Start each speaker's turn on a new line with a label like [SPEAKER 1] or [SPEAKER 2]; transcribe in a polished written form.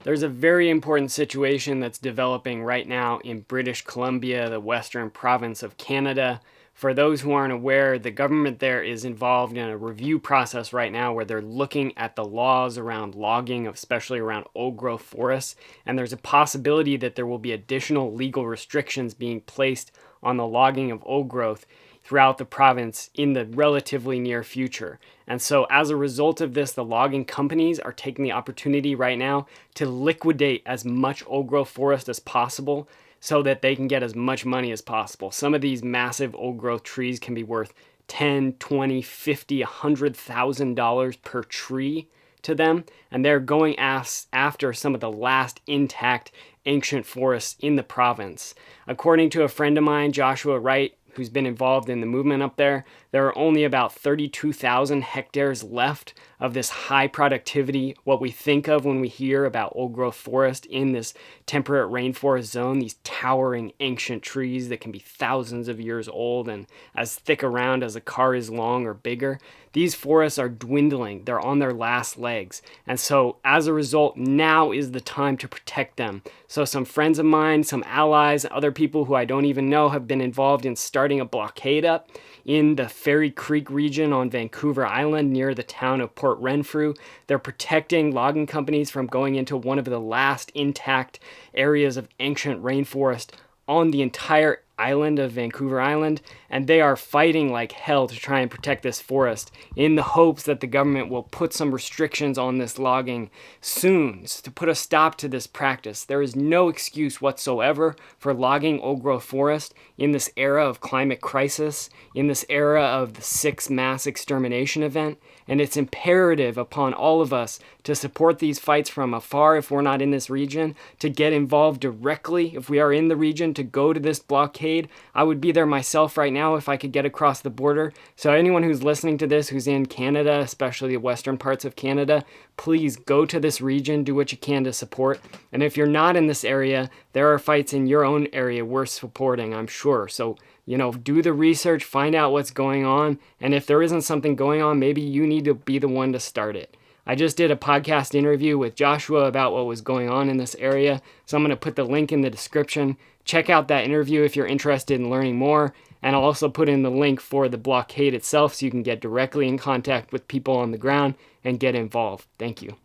[SPEAKER 1] There's a very important situation that's developing right now in British Columbia, the western province of Canada. For those who aren't aware, the government there is involved in a review process right now where they're looking at the laws around logging, especially around old growth forests. And there's a possibility that there will be additional legal restrictions being placed on the logging of old growth throughout the province in the relatively near future. And so as a result of this, the logging companies are taking the opportunity right now to liquidate as much old growth forest as possible so that they can get as much money as possible. Some of these massive old growth trees can be worth $10, $20, $50, $100,000 per tree to them, and they're going after some of the last intact ancient forests in the province. According to a friend of mine, Joshua Wright, who's been involved in the movement up there, there are only about 32,000 hectares left of this high productivity, what we think of when we hear about old growth forest in this temperate rainforest zone, these towering ancient trees that can be thousands of years old and as thick around as a car is long or bigger. These forests are dwindling. They're on their last legs. And so as a result, now is the time to protect them. So some friends of mine, some allies, other people who I don't even know have been involved in starting a blockade up in the Fairy Creek region on Vancouver Island near the town of Port Renfrew. They're protecting logging companies from going into one of the last intact areas of ancient rainforest on the entire island of Vancouver Island, and they are fighting like hell to try and protect this forest in the hopes that the government will put some restrictions on this logging soon to put a stop to this practice. There is no excuse whatsoever for logging old growth forest in this era of climate crisis, in this era of the 6th mass extermination event, and it's imperative upon all of us to support these fights from afar if we're not in this region, to get involved directly if we are in the region, to go to this blockade. I would be there myself right now if I could get across the border. So anyone who's listening to this who's in Canada, especially the western parts of Canada, please go to this region, do what you can to support. And if you're not in this area, there are fights in your own area worth supporting, I'm sure. So, do the research, find out what's going on. And if there isn't something going on, maybe you need to be the one to start it. I just did a podcast interview with Joshua about what was going on in this area, so I'm going to put the link in the description. Check out that interview if you're interested in learning more, and I'll also put in the link for the blockade itself so you can get directly in contact with people on the ground and get involved. Thank you.